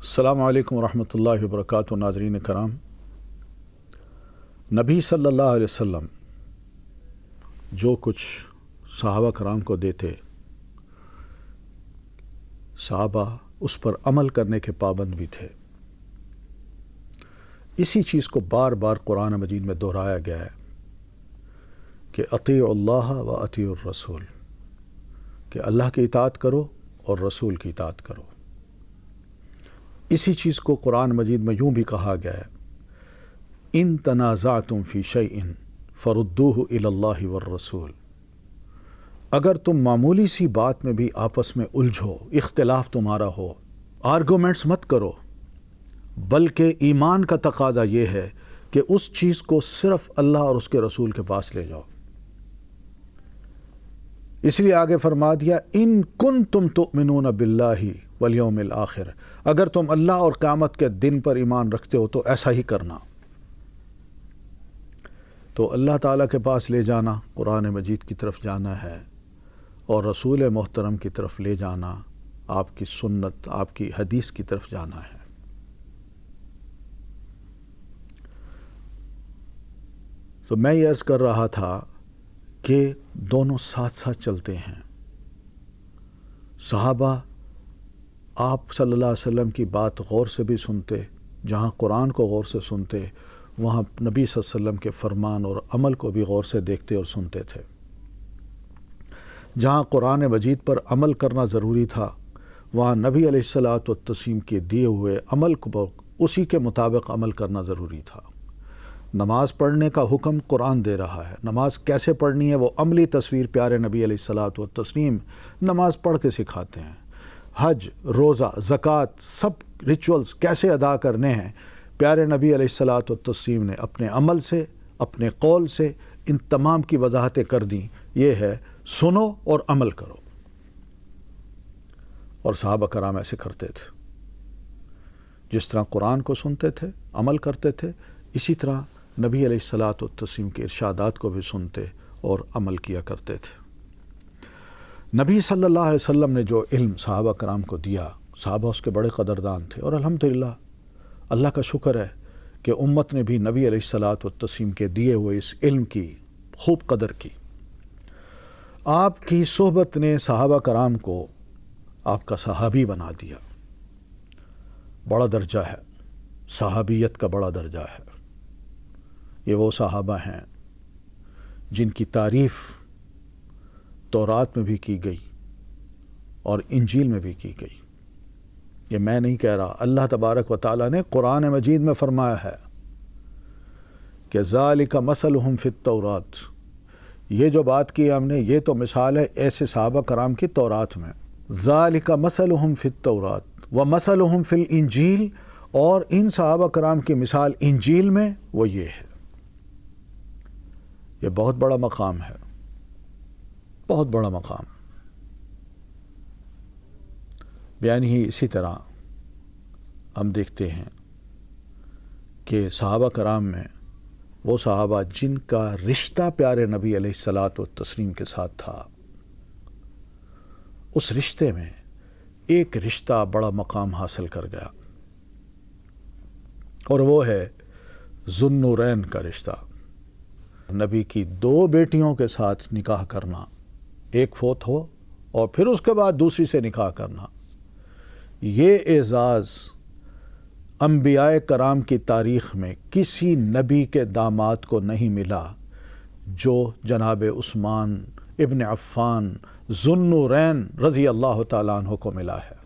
السلام علیکم ورحمۃ اللہ وبرکاتہ۔ ناظرین کرام، نبی صلی اللہ علیہ وسلم جو کچھ صحابہ کرام کو دیتے، صحابہ اس پر عمل کرنے کے پابند بھی تھے۔ اسی چیز کو بار بار قرآن مجید میں دہرایا گیا ہے کہ اطیعوا اللہ و اطیعوا الرسول، کہ اللہ کی اطاعت کرو اور رسول کی اطاعت کرو۔ اسی چیز کو قرآن مجید میں یوں بھی کہا گیا ہے، ان تنازعتم فی شیء فردوہ الی اللہ والرسول، اگر تم معمولی سی بات میں بھی آپس میں الجھو، اختلاف تمہارا ہو، آرگومنٹس مت کرو، بلکہ ایمان کا تقاضا یہ ہے کہ اس چیز کو صرف اللہ اور اس کے رسول کے پاس لے جاؤ۔ اس لیے آگے فرما دیا، ان کنتم تؤمنون باللہ والیوم الآخر، اگر تم اللہ اور قیامت کے دن پر ایمان رکھتے ہو تو ایسا ہی کرنا۔ تو اللہ تعالیٰ کے پاس لے جانا، قرآن مجید کی طرف جانا ہے، اور رسول محترم کی طرف لے جانا، آپ کی سنت، آپ کی حدیث کی طرف جانا ہے۔ تو میں یہ عرض کر رہا تھا کہ دونوں ساتھ ساتھ چلتے ہیں۔ صحابہ آپ صلی اللہ علیہ وسلم کی بات غور سے بھی سنتے، جہاں قرآن کو غور سے سنتے، وہاں نبی صلی اللہ علیہ وسلم کے فرمان اور عمل کو بھی غور سے دیکھتے اور سنتے تھے۔ جہاں قرآن مجید پر عمل کرنا ضروری تھا، وہاں نبی علیہ الصلاۃ والتسلیم کے دیے ہوئے عمل کو اسی کے مطابق عمل کرنا ضروری تھا۔ نماز پڑھنے کا حکم قرآن دے رہا ہے، نماز کیسے پڑھنی ہے وہ عملی تصویر پیارے نبی علیہ الصلاۃ والتسلیم نماز پڑھ کے سکھاتے ہیں۔ حج، روزہ، زکوٰۃ، سب ریچولز کیسے ادا کرنے ہیں، پیارے نبی علیہ الصلاۃ والتسلیم نے اپنے عمل سے، اپنے قول سے ان تمام کی وضاحتیں کر دیں۔ یہ ہے سنو اور عمل کرو، اور صحابہ کرام ایسے کرتے تھے۔ جس طرح قرآن کو سنتے تھے، عمل کرتے تھے، اسی طرح نبی علیہ الصلاۃ والتسلیم کے ارشادات کو بھی سنتے اور عمل کیا کرتے تھے۔ نبی صلی اللہ علیہ وسلم نے جو علم صحابہ کرام کو دیا، صحابہ اس کے بڑے قدردان تھے، اور الحمدللہ اللہ کا شکر ہے کہ امت نے بھی نبی علیہ الصلاۃ والتسلیم کے دیے ہوئے اس علم کی خوب قدر کی۔ آپ کی صحبت نے صحابہ کرام کو آپ کا صحابی بنا دیا۔ بڑا درجہ ہے، صحابیت کا بڑا درجہ ہے۔ یہ وہ صحابہ ہیں جن کی تعریف تورات میں بھی کی گئی اور انجیل میں بھی کی گئی۔ یہ میں نہیں کہہ رہا، اللہ تبارک و تعالیٰ نے قرآن مجید میں فرمایا ہے کہ ذالک مثلہم فی التوراۃ، یہ جو بات کی ہم نے، یہ تو مثال ہے ایسے صحابہ کرام کی تورات میں۔ ذالک مثلہم فی التوراۃ ومثلہم فی الانجیل، اور ان صحابہ کرام کی مثال انجیل میں وہ یہ ہے۔ یہ بہت بڑا مقام ہے، بہت بڑا مقام۔ بیان ہی اسی طرح ہم دیکھتے ہیں کہ صحابہ کرام میں وہ صحابہ جن کا رشتہ پیارے نبی علیہ الصلاۃ والتسلیم کے ساتھ تھا، اس رشتے میں ایک رشتہ بڑا مقام حاصل کر گیا، اور وہ ہے ذو النورین کا رشتہ۔ نبی کی دو بیٹیوں کے ساتھ نکاح کرنا، ایک فوت ہو اور پھر اس کے بعد دوسری سے نکاح کرنا، یہ اعزاز انبیاء کرام کی تاریخ میں کسی نبی کے داماد کو نہیں ملا جو جناب عثمان ابن عفان ذو النورین رضی اللہ تعالیٰ عنہ کو ملا ہے۔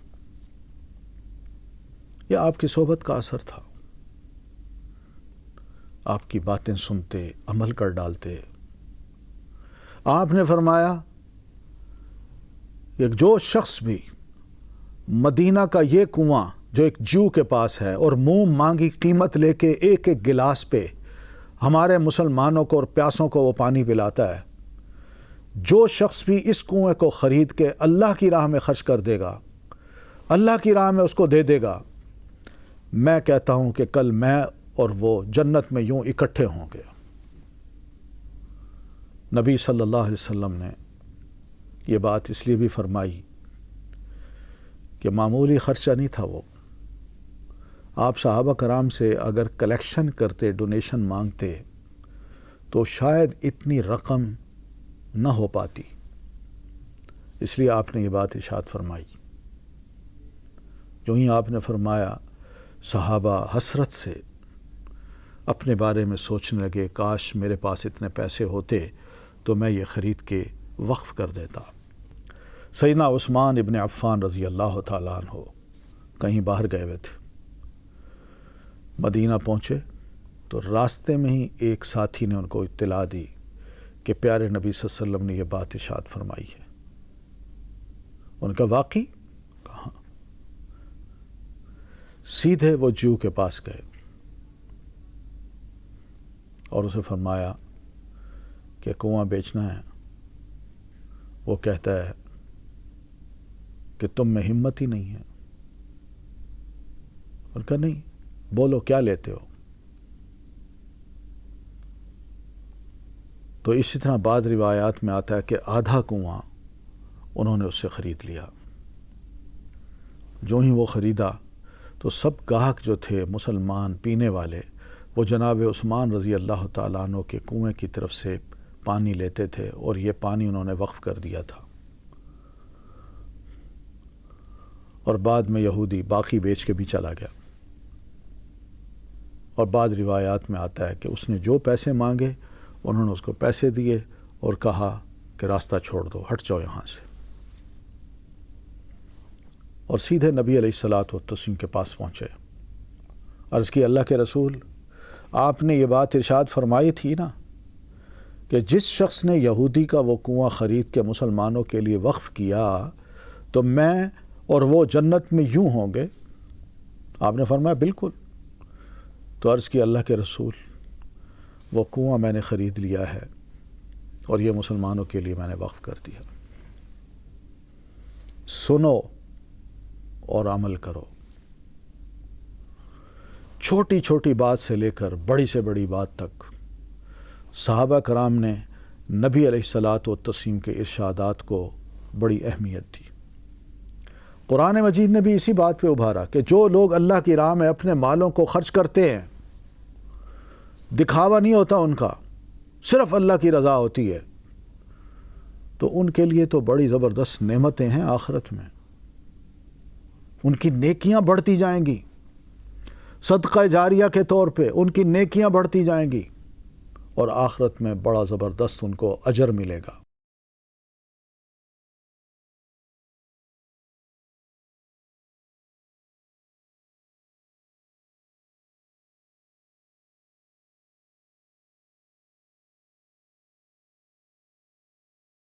یہ آپ کی صحبت کا اثر تھا، آپ کی باتیں سنتے، عمل کر ڈالتے۔ آپ نے فرمایا کہ جو شخص بھی مدینہ کا یہ کنواں جو ایک جو کے پاس ہے اور منہ مانگی قیمت لے کے ایک ایک گلاس پہ ہمارے مسلمانوں کو اور پیاسوں کو وہ پانی پلاتا ہے، جو شخص بھی اس کنویں کو خرید کے اللہ کی راہ میں خرچ کر دے گا، اللہ کی راہ میں اس کو دے دے گا، میں کہتا ہوں کہ کل میں اور وہ جنت میں یوں اکٹھے ہوں گے۔ نبی صلی اللہ علیہ وسلم نے یہ بات اس لیے بھی فرمائی کہ معمولی خرچہ نہیں تھا وہ، آپ صحابہ کرام سے اگر کلیکشن کرتے، ڈونیشن مانگتے تو شاید اتنی رقم نہ ہو پاتی، اس لیے آپ نے یہ بات ارشاد فرمائی۔ جو ہی آپ نے فرمایا، صحابہ حسرت سے اپنے بارے میں سوچنے لگے، کاش میرے پاس اتنے پیسے ہوتے تو میں یہ خرید کے وقف کر دیتا۔ سیدنا عثمان ابن عفان رضی اللہ تعالیٰ عنہ کہیں باہر گئے ہوئے تھے، مدینہ پہنچے تو راستے میں ہی ایک ساتھی نے ان کو اطلاع دی کہ پیارے نبی صلی اللہ علیہ وسلم نے یہ بات ارشاد فرمائی ہے۔ ان کا واقعی؟ کہاں؟ سیدھے وہ جو کے پاس گئے اور اسے فرمایا کہ کنواں بیچنا ہے۔ وہ کہتا ہے کہ تم میں ہمت ہی نہیں ہے۔ ان کا نہیں، بولو کیا لیتے ہو؟ تو اسی طرح بعض روایات میں آتا ہے کہ آدھا کنواں انہوں نے اس سے خرید لیا۔ جو ہی وہ خریدا تو سب گاہک جو تھے مسلمان پینے والے، وہ جناب عثمان رضی اللہ تعالیٰ عنہ کے کنویں کی طرف سے پانی لیتے تھے، اور یہ پانی انہوں نے وقف کر دیا تھا۔ اور بعد میں یہودی باقی بیچ کے بھی چلا گیا۔ اور بعض روایات میں آتا ہے کہ اس نے جو پیسے مانگے انہوں نے اس کو پیسے دیے اور کہا کہ راستہ چھوڑ دو، ہٹ جاؤ یہاں سے، اور سیدھے نبی علیہ الصلاۃ والتسلیم کے پاس پہنچے۔ عرض کی، اللہ کے رسول، آپ نے یہ بات ارشاد فرمائی تھی نا کہ جس شخص نے یہودی کا وہ کنواں خرید کے مسلمانوں کے لیے وقف کیا تو میں اور وہ جنت میں یوں ہوں گے؟ آپ نے فرمایا بالکل۔ تو عرض کی، اللہ کے رسول، وہ کنواں میں نے خرید لیا ہے اور یہ مسلمانوں کے لیے میں نے وقف کر دیا۔ سنو اور عمل کرو۔ چھوٹی چھوٹی بات سے لے کر بڑی سے بڑی بات تک صحابہ کرام نے نبی علیہ الصلاۃ والتسلیم کے ارشادات کو بڑی اہمیت دی۔ قرآن مجید نے بھی اسی بات پہ ابھارا کہ جو لوگ اللہ کی راہ میں اپنے مالوں کو خرچ کرتے ہیں، دکھاوا نہیں ہوتا ان کا، صرف اللہ کی رضا ہوتی ہے، تو ان کے لیے تو بڑی زبردست نعمتیں ہیں آخرت میں۔ ان کی نیکیاں بڑھتی جائیں گی، صدقہ جاریہ کے طور پہ ان کی نیکیاں بڑھتی جائیں گی، اور آخرت میں بڑا زبردست ان کو اجر ملے گا۔